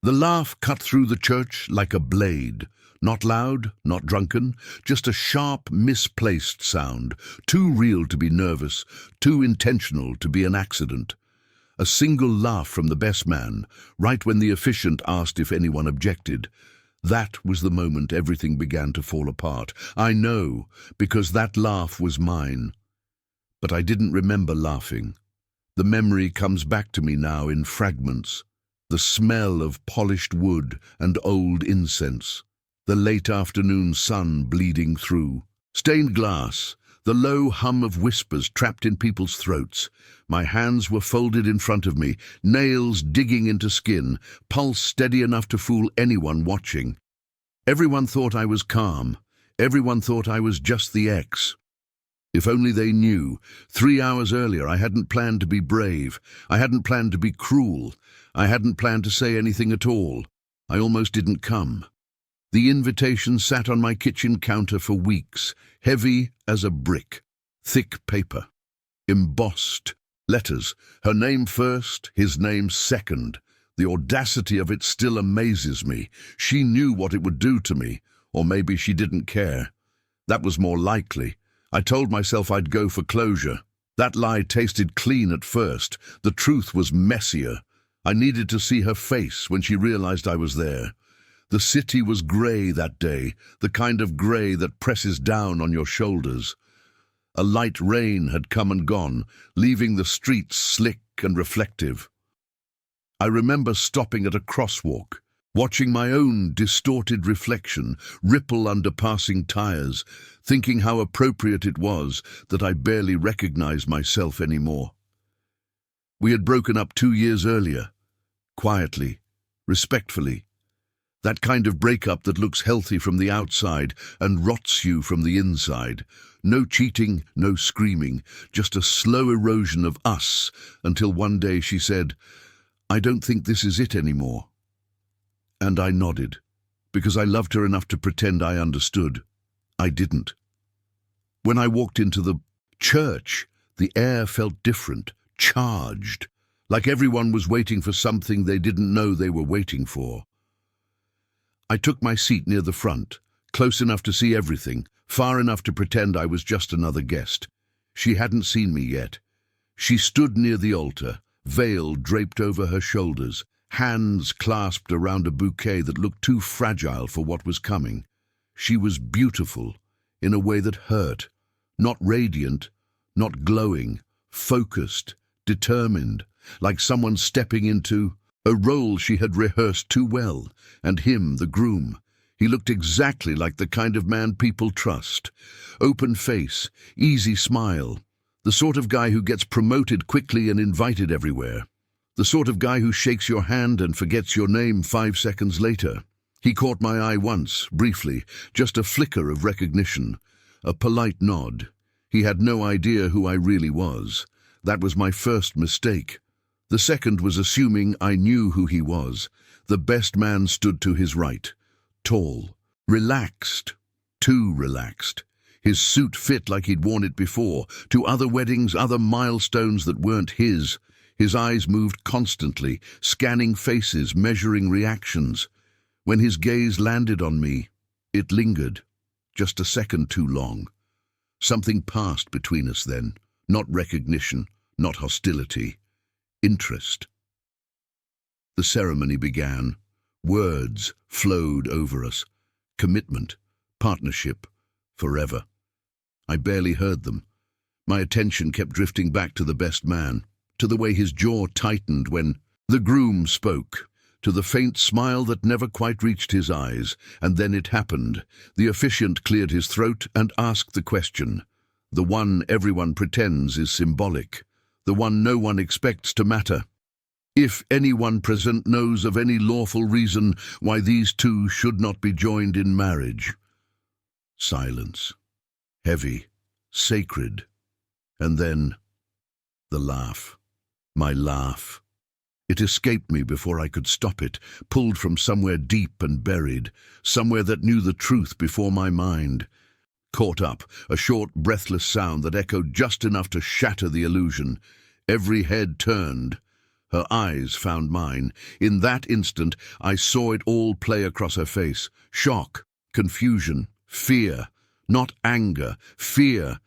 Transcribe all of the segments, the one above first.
The laugh cut through the church like a blade. Not loud, not drunken, just a sharp, misplaced sound, too real to be nervous, too intentional to be an accident. A single laugh from the best man, right when the officiant asked if anyone objected. That was the moment everything began to fall apart. I know, because that laugh was mine. But I didn't remember laughing. The memory comes back to me now in fragments. The smell of polished wood and old incense. The late afternoon sun bleeding through. Stained glass. The low hum of whispers trapped in people's throats. My hands were folded in front of me, nails digging into skin, pulse steady enough to fool anyone watching. Everyone thought I was calm. Everyone thought I was just the ex. If only they knew. 3 hours earlier I hadn't planned to be brave. I hadn't planned to be cruel. I hadn't planned to say anything at all. I almost didn't come. The invitation sat on my kitchen counter for weeks, heavy as a brick, thick paper, embossed, letters, her name first, his name second. The audacity of it still amazes me. She knew what it would do to me, or maybe she didn't care. That was more likely. I told myself I'd go for closure. That lie tasted clean at first. The truth was messier. I needed to see her face when she realized I was there. The city was grey that day, the kind of grey that presses down on your shoulders. A light rain had come and gone, leaving the streets slick and reflective. I remember stopping at a crosswalk, watching my own distorted reflection ripple under passing tires, thinking how appropriate it was that I barely recognized myself anymore. We had broken up 2 years earlier, quietly, respectfully. That kind of breakup that looks healthy from the outside and rots you from the inside. No cheating, no screaming, just a slow erosion of us, until one day she said, "I don't think this is it anymore." And I nodded, because I loved her enough to pretend I understood. I didn't. When I walked into the church, the air felt different, charged, like everyone was waiting for something they didn't know they were waiting for. I took my seat near the front, close enough to see everything, far enough to pretend I was just another guest. She hadn't seen me yet. She stood near the altar, veil draped over her shoulders, hands clasped around a bouquet that looked too fragile for what was coming. She was beautiful, in a way that hurt, not radiant, not glowing, focused, determined, like someone stepping into a role she had rehearsed too well, and him, the groom. He looked exactly like the kind of man people trust. Open face, easy smile, the sort of guy who gets promoted quickly and invited everywhere. The sort of guy who shakes your hand and forgets your name 5 seconds later. He caught my eye once, briefly, just a flicker of recognition, a polite nod. He had no idea who I really was. That was my first mistake. The second was assuming I knew who he was. The best man stood to his right, tall, relaxed, too relaxed. His suit fit like he'd worn it before, to other weddings, other milestones that weren't his. His eyes moved constantly, scanning faces, measuring reactions. When his gaze landed on me, it lingered, just a second too long. Something passed between us then, not recognition, not hostility. Interest. The ceremony began. Words flowed over us. Commitment, partnership, forever. I barely heard them. My attention kept drifting back to the best man, to the way his jaw tightened when the groom spoke, to the faint smile that never quite reached his eyes, and then it happened. The officiant cleared his throat and asked the question, the one everyone pretends is symbolic, the one no one expects to matter. If anyone present knows of any lawful reason why these two should not be joined in marriage. Silence. Heavy. Sacred. And then the laugh. My laugh. It escaped me before I could stop it, pulled from somewhere deep and buried, somewhere that knew the truth before my mind. Caught up, a short, breathless sound that echoed just enough to shatter the illusion. Every head turned. Her eyes found mine. In that instant, I saw it all play across her face. Shock, confusion, fear. Not anger, fear.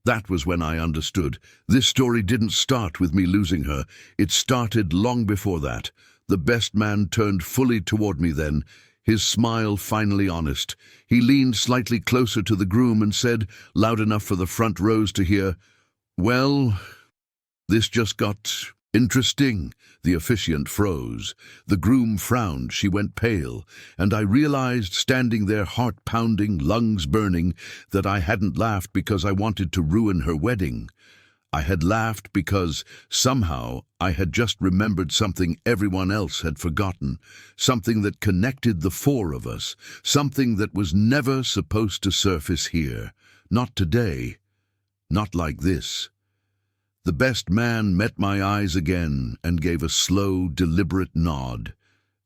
That was when I understood. This story didn't start with me losing her. It started long before that. The best man turned fully toward me then, his smile finally honest. He leaned slightly closer to the groom and said, loud enough for the front rows to hear, "Well, this just got interesting." The officiant froze. The groom frowned. She went pale. And I realized, standing there, heart pounding, lungs burning, that I hadn't laughed because I wanted to ruin her wedding. I had laughed because, somehow, I had just remembered something everyone else had forgotten, something that connected the four of us, something that was never supposed to surface here. Not today. Not like this. The best man met my eyes again and gave a slow, deliberate nod,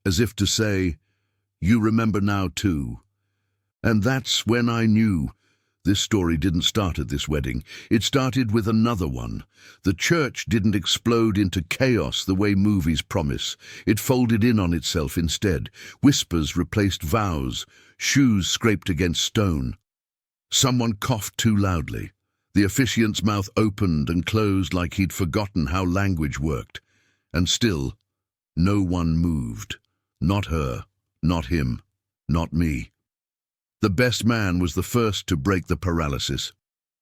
as if to say, "You remember now too." And that's when I knew. This story didn't start at this wedding. It started with another one. The church didn't explode into chaos the way movies promise. It folded in on itself instead. Whispers replaced vows. Shoes scraped against stone. Someone coughed too loudly. The officiant's mouth opened and closed like he'd forgotten how language worked. And still, no one moved. Not her, not him, not me. The best man was the first to break the paralysis.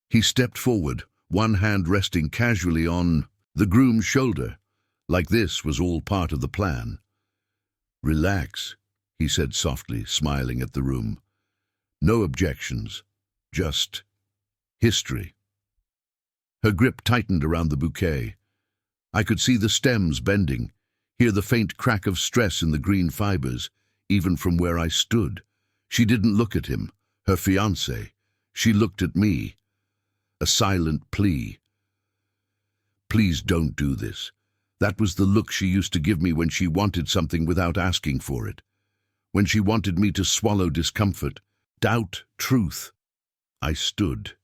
He stepped forward, one hand resting casually on the groom's shoulder, like this was all part of the plan. "Relax," he said softly, smiling at the room. "No objections, just history." Her grip tightened around the bouquet. I could see the stems bending, hear the faint crack of stress in the green fibers, even from where I stood. She didn't look at him, her fiancé. She looked at me. A silent plea. "Please don't do this." That was the look she used to give me when she wanted something without asking for it. When she wanted me to swallow discomfort, doubt truth. I stood.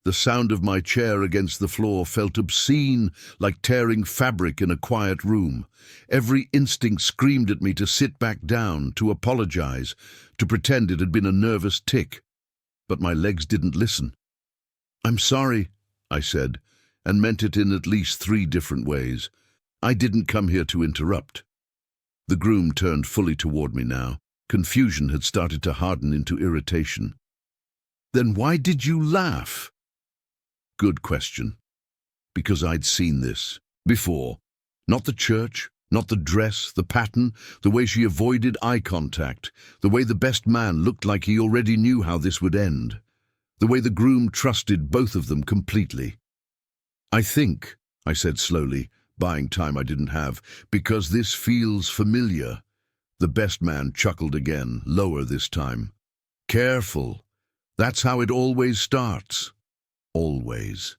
The sound of my chair against the floor felt obscene, like tearing fabric in a quiet room. Every instinct screamed at me to sit back down, to apologize, to pretend it had been a nervous tic. But my legs didn't listen. "I'm sorry," I said, and meant it in at least 3 different ways. "I didn't come here to interrupt." The groom turned fully toward me now. Confusion had started to harden into irritation. "Then why did you laugh?" Good question. Because I'd seen this before. Not the church, not the dress, the pattern, the way she avoided eye contact, the way the best man looked like he already knew how this would end, the way the groom trusted both of them completely. "I think," I said slowly, buying time I didn't have, "because this feels familiar." The best man chuckled again, lower this time. "Careful. That's how it always starts." Always.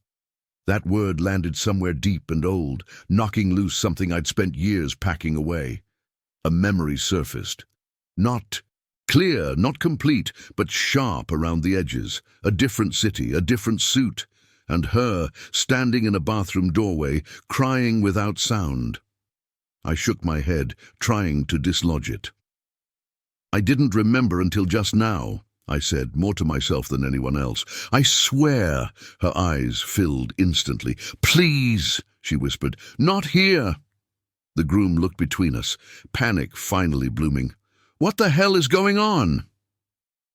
That word landed somewhere deep and old, knocking loose something I'd spent years packing away. A memory surfaced. Not clear, not complete, but sharp around the edges. A different city, a different suit, and her standing in a bathroom doorway, crying without sound. I shook my head, trying to dislodge it. "I didn't remember until just now," I said, more to myself than anyone else. "I swear." Her eyes filled instantly. "Please," she whispered, "not here." The groom looked between us, panic finally blooming. "What the hell is going on?"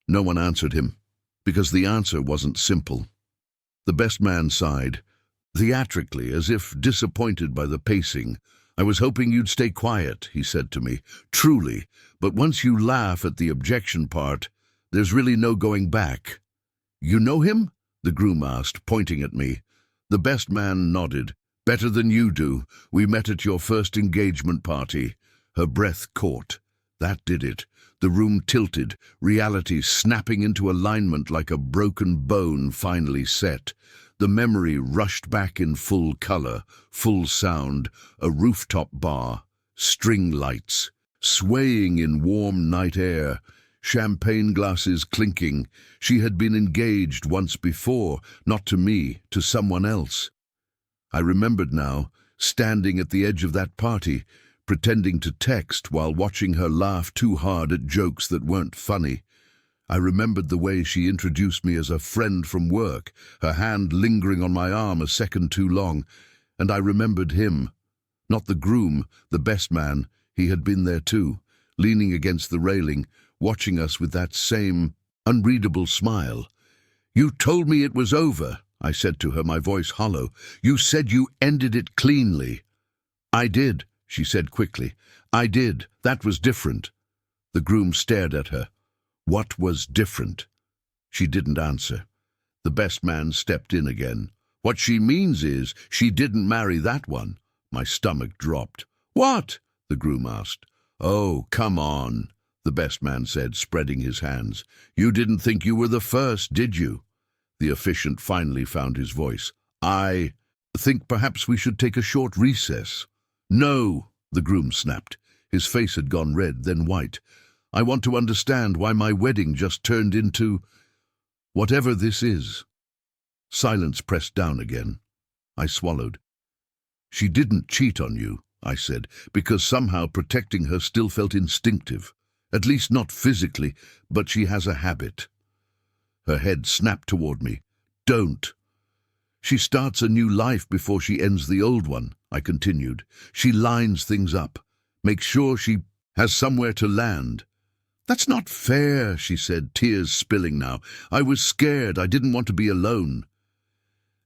No one answered him, because the answer wasn't simple. The best man sighed, theatrically, as if disappointed by the pacing. "I was hoping you'd stay quiet," he said to me. "Truly, but once you laugh at the objection part, there's really no going back." "You know him?" the groom asked, pointing at me. The best man nodded. "Better than you do. We met at your first engagement party." Her breath caught. That did it. The room tilted, reality snapping into alignment like a broken bone finally set. The memory rushed back in full color, full sound, a rooftop bar, string lights, swaying in warm night air, champagne glasses clinking. She had been engaged once before, not to me, to someone else. I remembered now, standing at the edge of that party, pretending to text while watching her laugh too hard at jokes that weren't funny. I remembered the way she introduced me as a friend from work, her hand lingering on my arm a second too long, and I remembered him. Not the groom, the best man. He had been there too, leaning against the railing, watching us with that same unreadable smile. "You told me it was over," I said to her, my voice hollow. "You said you ended it cleanly." "I did," she said quickly. "I did. That was different." The groom stared at her. What was different? She didn't answer. The best man stepped in again. "What she means is, she didn't marry that one." My stomach dropped. "What?" the groom asked. "Oh, come on," the best man said, spreading his hands. "You didn't think you were the first, did you?" The officiant finally found his voice. "I think perhaps we should take a short recess." "No," the groom snapped. His face had gone red, then white. "I want to understand why my wedding just turned into whatever this is." Silence pressed down again. I swallowed. "She didn't cheat on you," I said, because somehow protecting her still felt instinctive. At least not physically, but she has a habit. Her head snapped toward me. "Don't." "She starts a new life before she ends the old one," I continued. "She lines things up, makes sure she has somewhere to land." "That's not fair," she said, tears spilling now. "I was scared. I didn't want to be alone."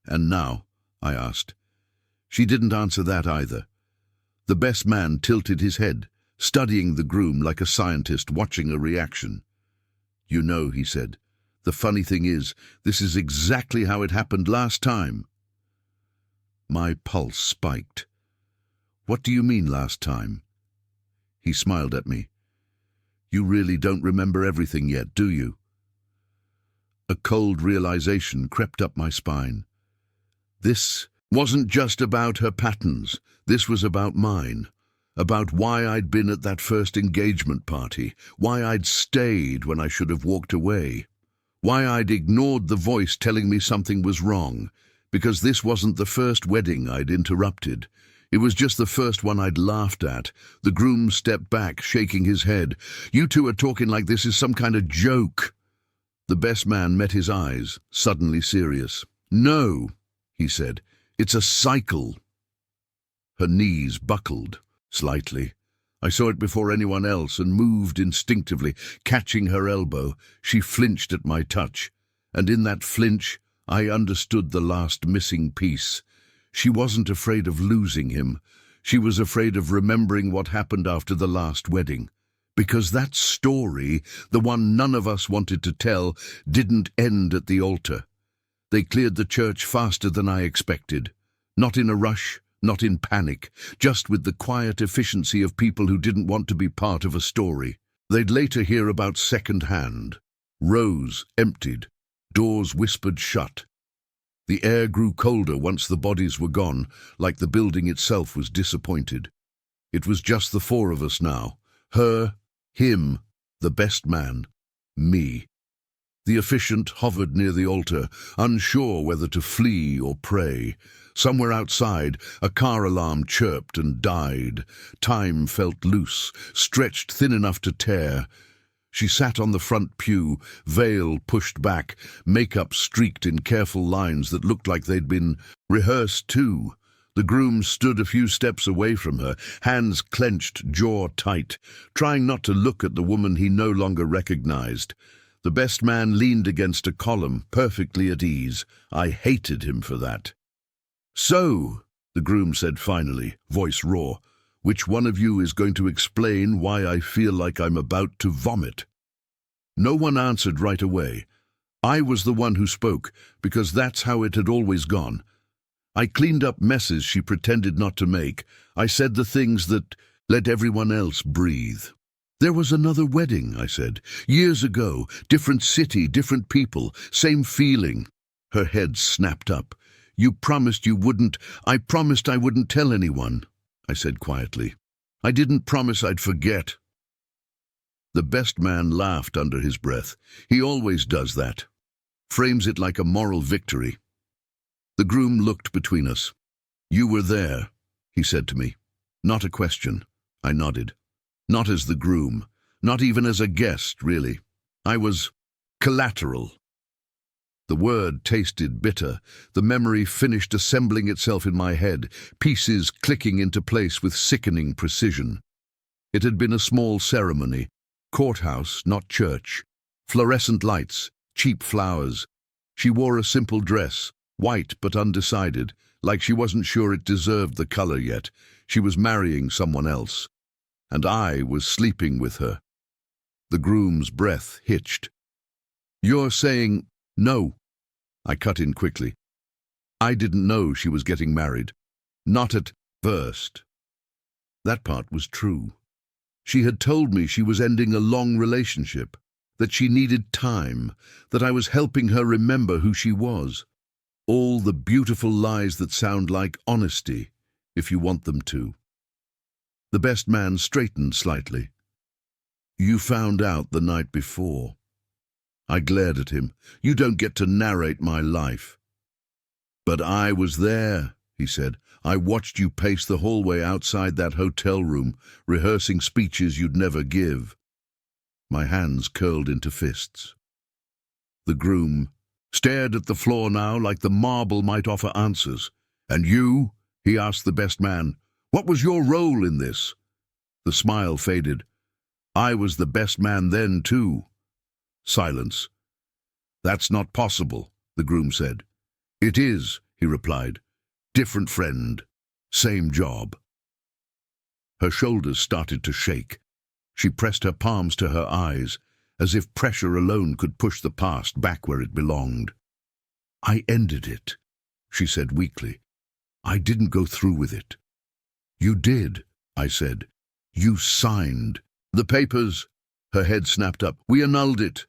"And now?" I asked. She didn't answer that either. The best man tilted his head, studying the groom like a scientist watching a reaction. "You know," he said, "the funny thing is, this is exactly how it happened last time." My pulse spiked. "What do you mean last time?" He smiled at me. "You really don't remember everything yet, do you?" A cold realization crept up my spine. This wasn't just about her patterns. This was about mine. About why I'd been at that first engagement party. Why I'd stayed when I should have walked away. Why I'd ignored the voice telling me something was wrong. Because this wasn't the first wedding I'd interrupted. It was just the first one I'd laughed at. The groom stepped back, shaking his head. "You two are talking like this is some kind of joke." The best man met his eyes, suddenly serious. "No," he said, "it's a cycle." Her knees buckled, slightly. I saw it before anyone else and moved instinctively, catching her elbow. She flinched at my touch, and in that flinch, I understood the last missing piece. She wasn't afraid of losing him. She was afraid of remembering what happened after the last wedding. Because that story, the one none of us wanted to tell, didn't end at the altar. They cleared the church faster than I expected. Not in a rush, not in panic, just with the quiet efficiency of people who didn't want to be part of a story. They'd later hear about second-hand. Rows emptied, doors whispered shut. The air grew colder once the bodies were gone, like the building itself was disappointed. It was just the four of us now. Her, him, the best man, me. The officiant hovered near the altar, unsure whether to flee or pray. Somewhere outside, a car alarm chirped and died. Time felt loose, stretched thin enough to tear. She sat on the front pew, veil pushed back, makeup streaked in careful lines that looked like they'd been rehearsed too. The groom stood a few steps away from her, hands clenched, jaw tight, trying not to look at the woman he no longer recognized. The best man leaned against a column, perfectly at ease. I hated him for that. "So," the groom said finally, voice raw, "which one of you is going to explain why I feel like I'm about to vomit?" No one answered right away. I was the one who spoke, because that's how it had always gone. I cleaned up messes she pretended not to make. I said the things that let everyone else breathe. "There was another wedding," I said. "Years ago, different city, different people, same feeling." Her head snapped up. "You promised you wouldn't. I promised I wouldn't tell anyone," I said quietly. "I didn't promise I'd forget." The best man laughed under his breath. He always does that. Frames it like a moral victory. The groom looked between us. "You were there." he said to me. Not a question. I nodded. Not as the groom. Not even as a guest, really. I was collateral. The word tasted bitter. The memory finished assembling itself in my head, pieces clicking into place with sickening precision. It had been a small ceremony. Courthouse, not church. Fluorescent lights, cheap flowers. She wore a simple dress, white but undecided, like she wasn't sure it deserved the color yet. She was marrying someone else. And I was sleeping with her. The groom's breath hitched. "You're saying no?" I cut in quickly. I didn't know she was getting married. Not at first. That part was true. She had told me she was ending a long relationship, that she needed time, that I was helping her remember who she was. All the beautiful lies that sound like honesty, if you want them to. The best man straightened slightly. "You found out the night before." I glared at him. "You don't get to narrate my life." "But I was there," he said. "I watched you pace the hallway outside that hotel room, rehearsing speeches you'd never give." My hands curled into fists. The groom stared at the floor now like the marble might offer answers. "And you?" he asked the best man. "What was your role in this?" The smile faded. "I was the best man then, too." Silence. "That's not possible," the groom said. "It is," he replied. "Different friend. Same job." Her shoulders started to shake. She pressed her palms to her eyes, as if pressure alone could push the past back where it belonged. "I ended it," she said weakly. "I didn't go through with it." "You did," I said. "You signed." "The papers." Her head snapped up. "We annulled it."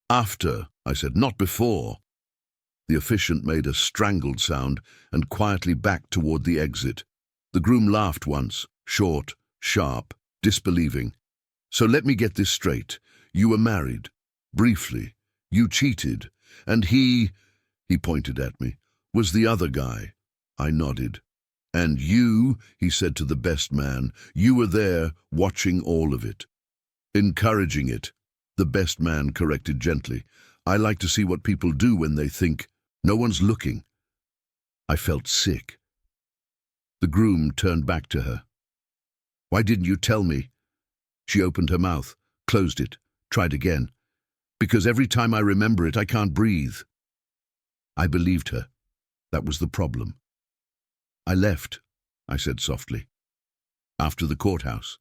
"After," I said, "not before." The officiant made a strangled sound and quietly backed toward the exit. The groom laughed once, short, sharp, disbelieving. "So let me get this straight. You were married. Briefly. You cheated. And he pointed at me, was the other guy." I nodded. "And you," he said to the best man, "you were there, watching all of it." "Encouraging it," the best man corrected gently. "I like to see what people do when they think no one's looking." I felt sick. The groom turned back to her. "Why didn't you tell me?" She opened her mouth, closed it, tried again. "Because every time I remember it, I can't breathe." I believed her. That was the problem. "I left," I said softly. "After the courthouse.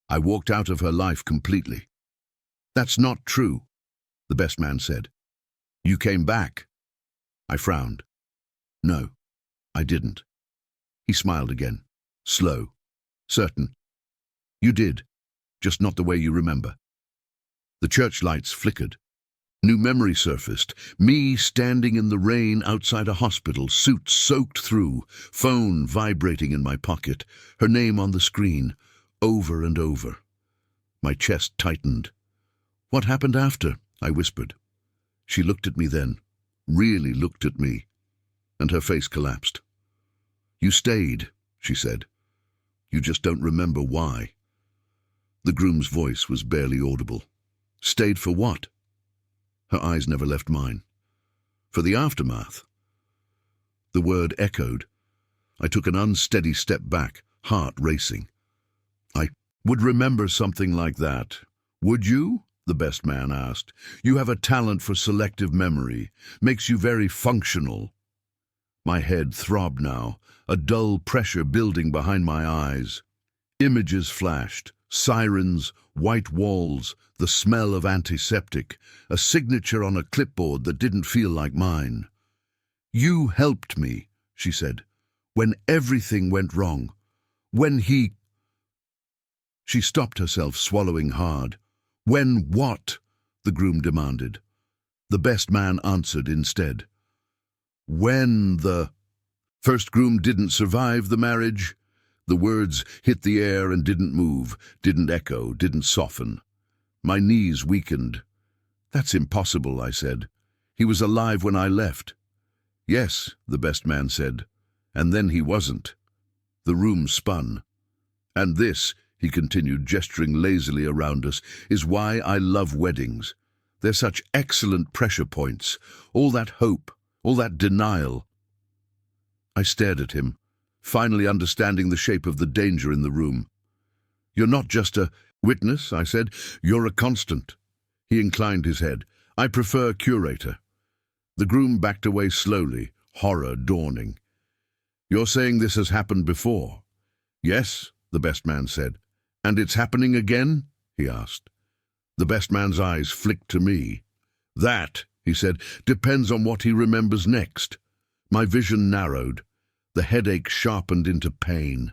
I walked out of her life completely." "That's not true," the best man said. "You came back." I frowned. "No, I didn't." He smiled again, slow, certain. "You did, just not the way you remember." The church lights flickered. New memory surfaced, me standing in the rain outside a hospital, suit soaked through, phone vibrating in my pocket, her name on the screen, over and over. My chest tightened. "What happened after?" I whispered. She looked at me then, really looked at me, and her face collapsed. "You stayed," she said. "You just don't remember why." The groom's voice was barely audible. "Stayed for what?" Her eyes never left mine. "For the aftermath." The word echoed. I took an unsteady step back, heart racing. "I would remember something like that." "Would you?" the best man asked. "You have a talent for selective memory. Makes you very functional." My head throbbed now, a dull pressure building behind my eyes. Images flashed. Sirens, white walls, the smell of antiseptic, a signature on a clipboard that didn't feel like mine. "You helped me," she said, "when everything went wrong. When he—" She stopped herself, swallowing hard. "When what?" the groom demanded. The best man answered instead. "When the first groom didn't survive the marriage." The words hit the air and didn't move, didn't echo, didn't soften. My knees weakened. "That's impossible," I said. "He was alive when I left." "Yes," the best man said, "and then he wasn't." The room spun. "And this," he continued, gesturing lazily around us, "is why I love weddings. They're such excellent pressure points. All that hope, all that denial." I stared at him, finally understanding the shape of the danger in the room. "You're not just a witness," I said. "You're a constant." He inclined his head. "I prefer curator." The groom backed away slowly, horror dawning. "You're saying this has happened before?" "Yes," the best man said. "And it's happening again?" he asked. The best man's eyes flicked to me. "That," he said, "depends on what he remembers next." My vision narrowed. The headache sharpened into pain.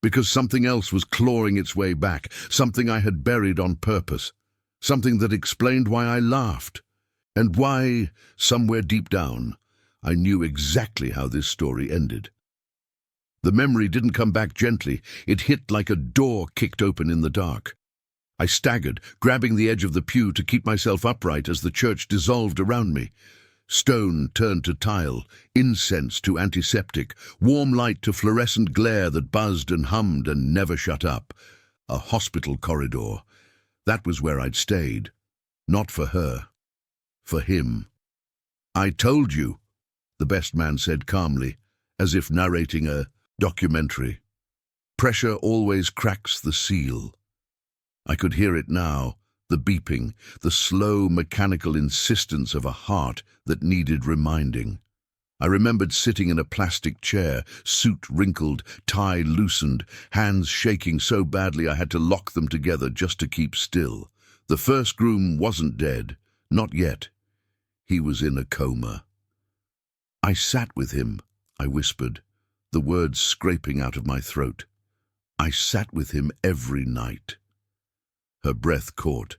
Because something else was clawing its way back, something I had buried on purpose, something that explained why I laughed, and why, somewhere deep down, I knew exactly how this story ended. The memory didn't come back gently. It hit like a door kicked open in the dark. I staggered, grabbing the edge of the pew to keep myself upright as the church dissolved around me. Stone turned to tile, incense to antiseptic, warm light to fluorescent glare that buzzed and hummed and never shut up. A hospital corridor. That was where I'd stayed. Not for her. For him. "I told you," the best man said calmly, as if narrating a documentary. "Pressure always cracks the seal." I could hear it now, the beeping, the slow mechanical insistence of a heart that needed reminding. I remembered sitting in a plastic chair, suit wrinkled, tie loosened, hands shaking so badly I had to lock them together just to keep still. The first groom wasn't dead, not yet. He was in a coma. "I sat with him," I whispered, the words scraping out of my throat. "I sat with him every night." Her breath caught.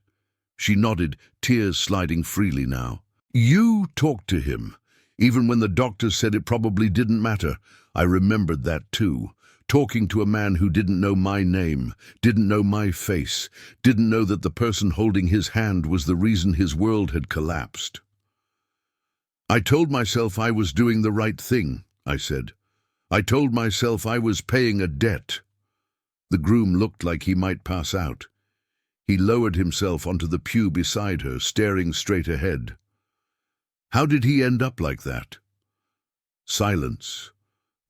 She nodded, tears sliding freely now. "You talked to him, even when the doctors said it probably didn't matter." I remembered that too. Talking to a man who didn't know my name, didn't know my face, didn't know that the person holding his hand was the reason his world had collapsed. "I told myself I was doing the right thing," I said. "I told myself I was paying a debt." The groom looked like he might pass out. He lowered himself onto the pew beside her, staring straight ahead. "How did he end up like that?" Silence,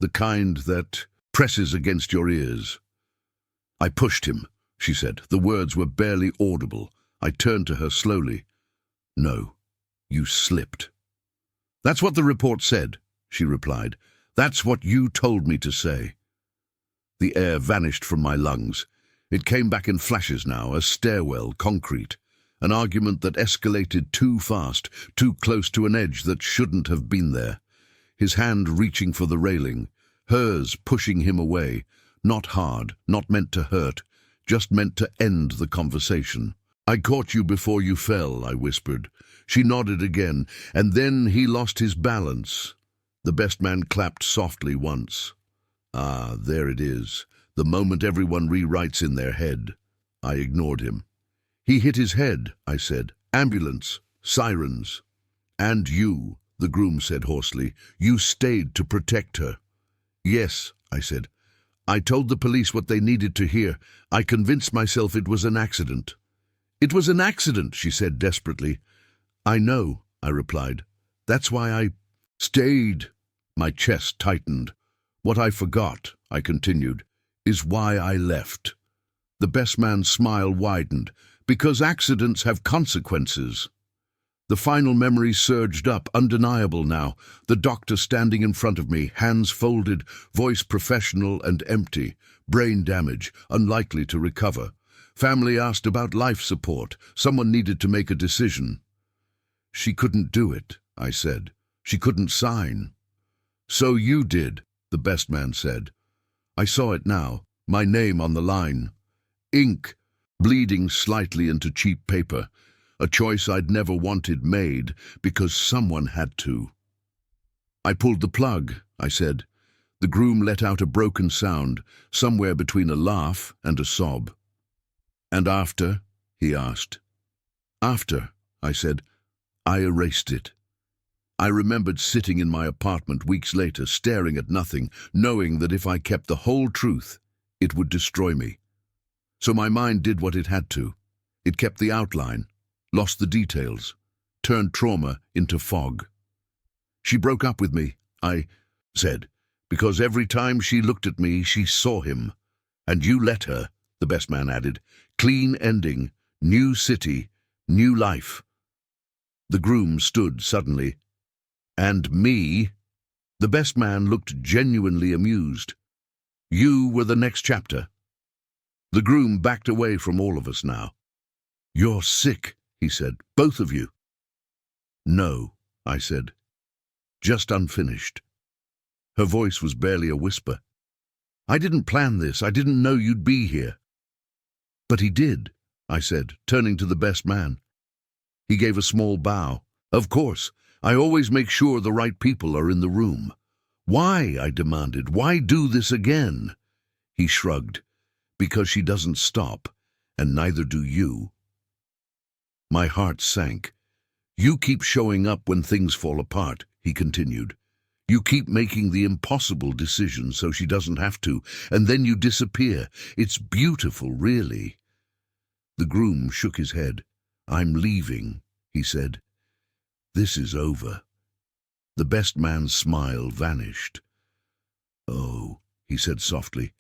the kind that presses against your ears. "I pushed him," she said. The words were barely audible. I turned to her slowly. "No, you slipped." "That's what the report said," she replied. "That's what you told me to say." The air vanished from my lungs. It came back in flashes now, a stairwell, concrete, an argument that escalated too fast, too close to an edge that shouldn't have been there. His hand reaching for the railing, hers pushing him away, not hard, not meant to hurt, just meant to end the conversation. "I caught you before you fell," I whispered. She nodded again, and then he lost his balance. The best man clapped softly once. "Ah, there it is. The moment everyone rewrites in their head." I ignored him. "He hit his head," I said. "Ambulance. Sirens." "And you," the groom said hoarsely. "You stayed to protect her." "Yes," I said. "I told the police what they needed to hear. I convinced myself it was an accident." "It was an accident," she said desperately. "I know," I replied. "That's why I stayed." My chest tightened. "What I forgot," I continued, "is why I left." The best man's smile widened. "Because accidents have consequences." The final memory surged up, undeniable now. The doctor standing in front of me, hands folded, voice professional and empty. Brain damage, unlikely to recover. Family asked about life support. Someone needed to make a decision. "She couldn't do it," I said. "She couldn't sign." "So you did," the best man said. I saw it now, my name on the line. Ink, bleeding slightly into cheap paper. A choice I'd never wanted made, because someone had to. "I pulled the plug," I said. The groom let out a broken sound, somewhere between a laugh and a sob. "And after?" he asked. "After," I said, "I erased it. I remembered sitting in my apartment weeks later, staring at nothing, knowing that if I kept the whole truth, it would destroy me. So my mind did what it had to. It kept the outline, lost the details, turned trauma into fog. She broke up with me, I said, because every time she looked at me, she saw him. And you let her, the best man added. Clean ending, new city, new life. The groom stood suddenly. And me? The best man looked genuinely amused. You were the next chapter. The groom backed away from all of us now. You're sick, he said, both of you. No, I said. Just unfinished. Her voice was barely a whisper. I didn't plan this. I didn't know you'd be here. But he did, I said, turning to the best man. He gave a small bow. Of course, I always make sure the right people are in the room. Why, I demanded, why do this again? He shrugged. Because she doesn't stop, and neither do you. My heart sank. You keep showing up when things fall apart, he continued. You keep making the impossible decisions so she doesn't have to, and then you disappear. It's beautiful, really. The groom shook his head. I'm leaving, he said. This is over. The best man's smile vanished. Oh, he said softly.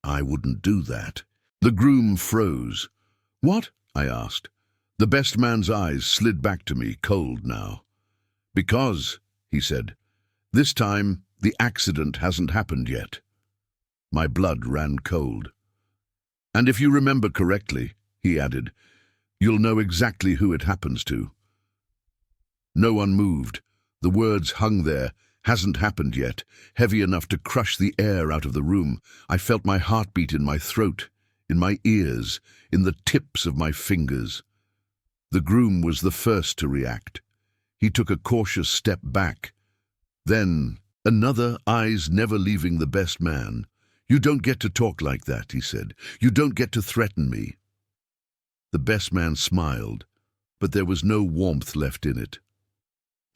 I wouldn't do that. The groom froze. What? I asked. The best man's eyes slid back to me, cold now. Because, he said, this time the accident hasn't happened yet. My blood ran cold. And if you remember correctly, he added, you'll know exactly who it happens to. No one moved. The words hung there, hasn't happened yet, heavy enough to crush the air out of the room. I felt my heartbeat in my throat, in my ears, in the tips of my fingers. The groom was the first to react. He took a cautious step back. Then, another, eyes never leaving the best man. You don't get to talk like that, he said. You don't get to threaten me. The best man smiled, but there was no warmth left in it.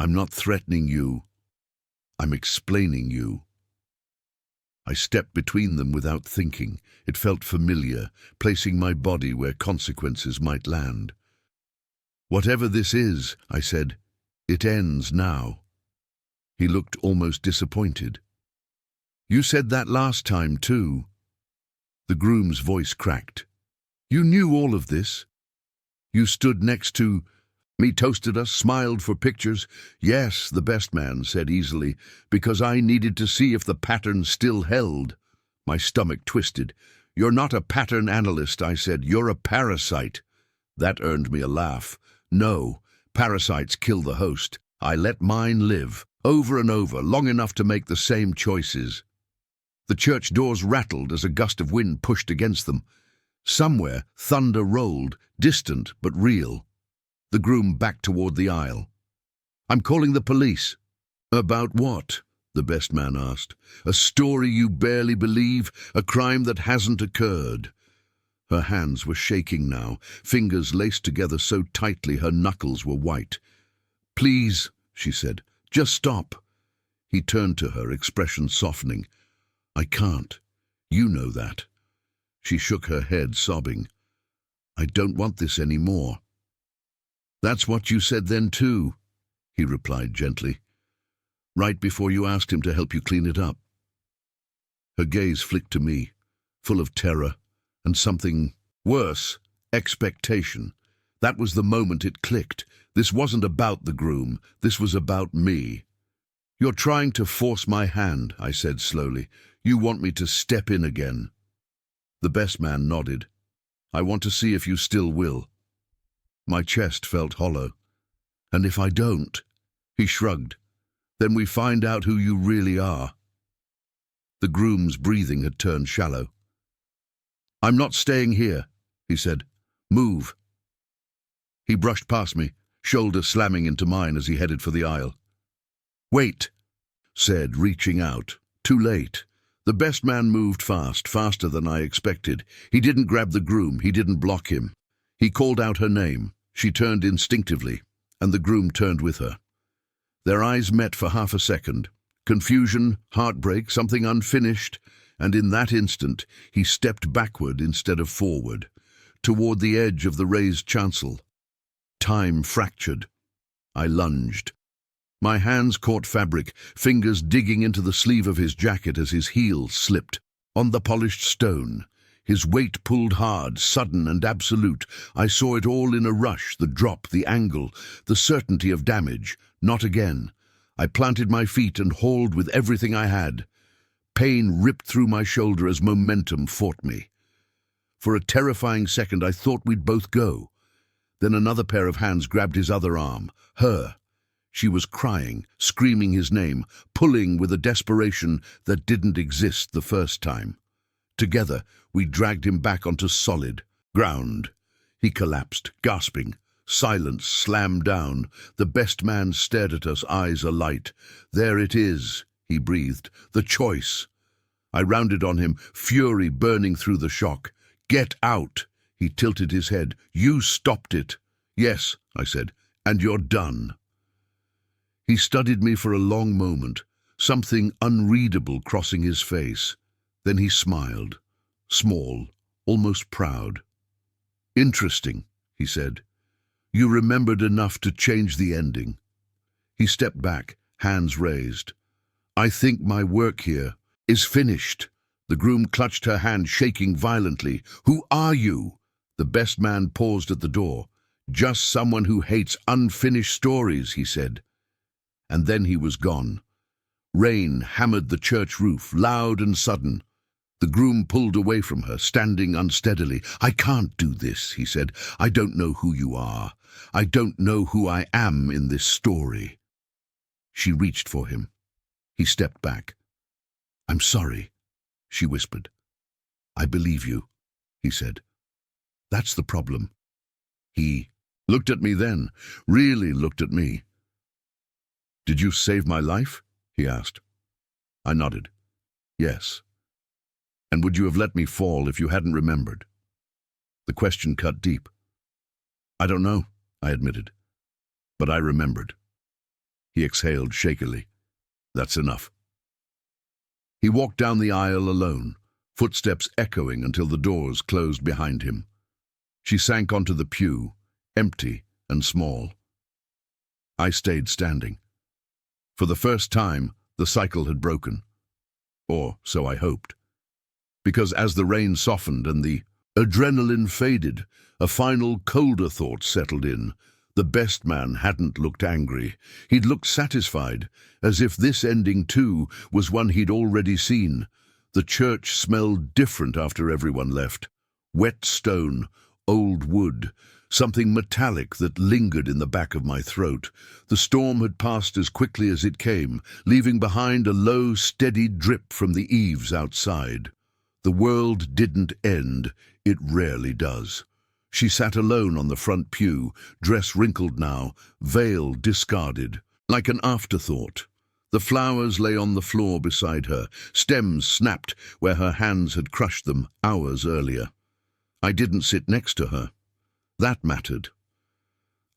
I'm not threatening you. I'm explaining you. I stepped between them without thinking. It felt familiar, placing my body where consequences might land. Whatever this is, I said, it ends now. He looked almost disappointed. You said that last time, too. The groom's voice cracked. You knew all of this. You stood next to me, toasted us, smiled for pictures. Yes, the best man said easily, because I needed to see if the pattern still held. My stomach twisted. You're not a pattern analyst, I said. You're a parasite. That earned me a laugh. No, parasites kill the host. I let mine live, over and over, long enough to make the same choices. The church doors rattled as a gust of wind pushed against them. Somewhere, thunder rolled, distant but real. The groom backed toward the aisle. I'm calling the police. About what? The best man asked. A story you barely believe, a crime that hasn't occurred. Her hands were shaking now, fingers laced together so tightly her knuckles were white. Please, she said, just stop. He turned to her, expression softening. I can't. You know that. She shook her head, sobbing. I don't want this anymore. That's what you said then too, he replied gently. Right before you asked him to help you clean it up. Her gaze flicked to me, full of terror, and something worse, expectation. That was the moment it clicked. This wasn't about the groom. This was about me. You're trying to force my hand, I said slowly. You want me to step in again. The best man nodded. I want to see if you still will. My chest felt hollow. And if I don't? He shrugged. Then we find out who you really are. The groom's breathing had turned shallow. I'm not staying here, he said. Move. He brushed past me, shoulder slamming into mine as he headed for the aisle. Wait, said, reaching out. Too late. The best man moved fast, faster than I expected. He didn't grab the groom, he didn't block him. He called out her name. She turned instinctively, and the groom turned with her. Their eyes met for half a second. Confusion, heartbreak, something unfinished, and in that instant he stepped backward instead of forward, toward the edge of the raised chancel. Time fractured. I lunged. My hands caught fabric, fingers digging into the sleeve of his jacket as his heel slipped. On the polished stone, his weight pulled hard, sudden and absolute. I saw it all in a rush, the drop, the angle, the certainty of damage. Not again. I planted my feet and hauled with everything I had. Pain ripped through my shoulder as momentum fought me. For a terrifying second I thought we'd both go. Then another pair of hands grabbed his other arm. Her. She was crying, screaming his name, pulling with a desperation that didn't exist the first time. Together, we dragged him back onto solid ground. He collapsed, gasping. Silence slammed down. The best man stared at us, eyes alight. There it is, he breathed. The choice. I rounded on him, fury burning through the shock. Get out! He tilted his head. You stopped it. Yes, I said, and you're done. He studied me for a long moment, something unreadable crossing his face. Then he smiled, small, almost proud. Interesting, he said. You remembered enough to change the ending. He stepped back, hands raised. I think my work here is finished. The groom clutched her hand, shaking violently. Who are you? The best man paused at the door. Just someone who hates unfinished stories, he said. And then he was gone. Rain hammered the church roof, loud and sudden. The groom pulled away from her, standing unsteadily. I can't do this, he said. I don't know who you are. I don't know who I am in this story. She reached for him. He stepped back. I'm sorry, she whispered. I believe you, he said. That's the problem. He looked at me then, really looked at me. Did you save my life? He asked. I nodded. Yes. And would you have let me fall if you hadn't remembered? The question cut deep. I don't know, I admitted. But I remembered. He exhaled shakily. That's enough. He walked down the aisle alone, footsteps echoing until the doors closed behind him. She sank onto the pew, empty and small. I stayed standing. For the first time, the cycle had broken. Or so I hoped. Because as the rain softened and the adrenaline faded, a final colder thought settled in. The best man hadn't looked angry. He'd looked satisfied, as if this ending too was one he'd already seen. The church smelled different after everyone left. Wet stone, old wood, something metallic that lingered in the back of my throat. The storm had passed as quickly as it came, leaving behind a low, steady drip from the eaves outside. The world didn't end. It rarely does. She sat alone on the front pew, dress wrinkled now, veil discarded, like an afterthought. The flowers lay on the floor beside her, stems snapped where her hands had crushed them hours earlier. I didn't sit next to her. That mattered.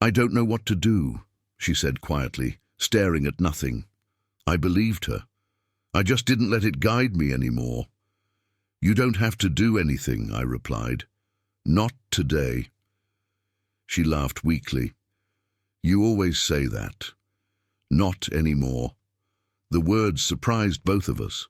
I don't know what to do, she said quietly, staring at nothing. I believed her. I just didn't let it guide me anymore. You don't have to do anything, I replied. Not today. She laughed weakly. You always say that. Not anymore. The words surprised both of us.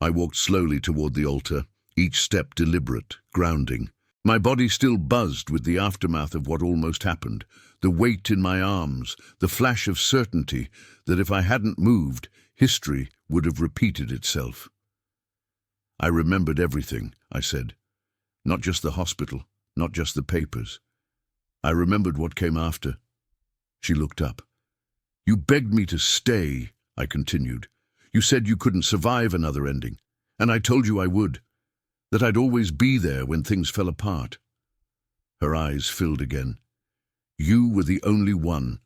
I walked slowly toward the altar, each step deliberate, grounding. My body still buzzed with the aftermath of what almost happened, the weight in my arms, the flash of certainty that if I hadn't moved, history would have repeated itself. I remembered everything, I said. Not just the hospital, not just the papers. I remembered what came after. She looked up. You begged me to stay, I continued. You said you couldn't survive another ending, and I told you I would. That I'd always be there when things fell apart. Her eyes filled again. You were the only one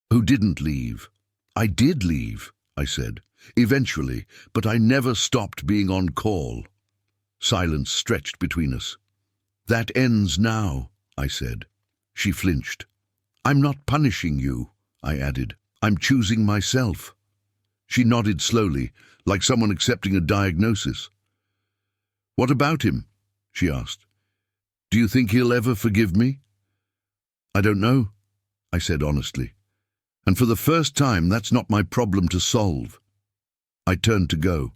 who didn't leave. I did leave, I said, eventually, but I never stopped being on call. Silence stretched between us. That ends now, I said. She flinched. I'm not punishing you, I added. I'm choosing myself." She nodded slowly, like someone accepting a diagnosis. "What about him?" she asked. "Do you think he'll ever forgive me?" "I don't know," I said honestly. "And for the first time, that's not my problem to solve." I turned to go.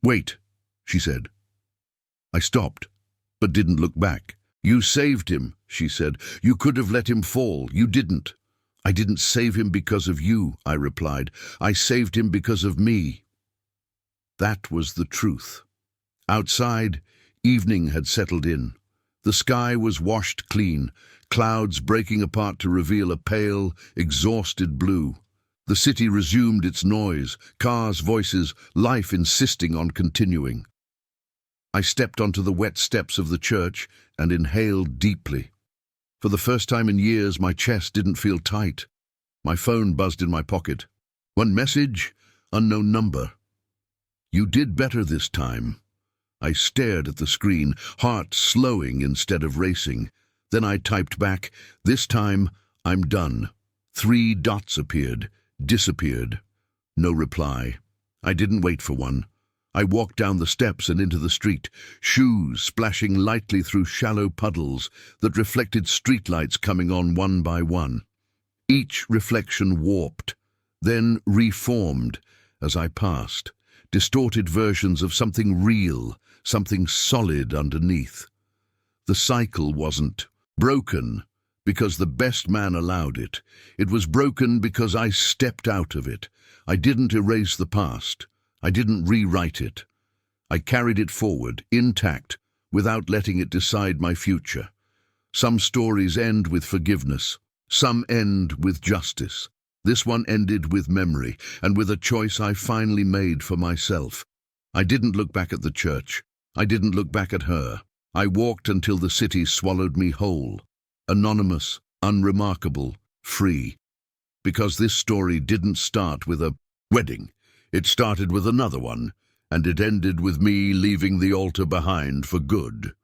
"Wait," she said. I stopped, but didn't look back. "You saved him," she said. "You could have let him fall. You didn't." "I didn't save him because of you," I replied. "I saved him because of me." That was the truth. Outside, evening had settled in. The sky was washed clean, clouds breaking apart to reveal a pale, exhausted blue. The city resumed its noise, cars' voices, life insisting on continuing. I stepped onto the wet steps of the church and inhaled deeply. For the first time in years, my chest didn't feel tight. My phone buzzed in my pocket. One message, unknown number. "You did better this time." I stared at the screen, heart slowing instead of racing. Then I typed back, "This time, I'm done." 3 dots appeared, disappeared. No reply. I didn't wait for one. I walked down the steps and into the street, shoes splashing lightly through shallow puddles that reflected streetlights coming on one by one. Each reflection warped, then reformed as I passed, distorted versions of something real, something solid underneath. The cycle wasn't broken because the best man allowed it. It was broken because I stepped out of it. I didn't erase the past. I didn't rewrite it. I carried it forward, intact, without letting it decide my future. Some stories end with forgiveness. Some end with justice. This one ended with memory, and with a choice I finally made for myself. I didn't look back at the church. I didn't look back at her. I walked until the city swallowed me whole. Anonymous, unremarkable, free. Because this story didn't start with a wedding. It started with another one, and it ended with me leaving the altar behind for good.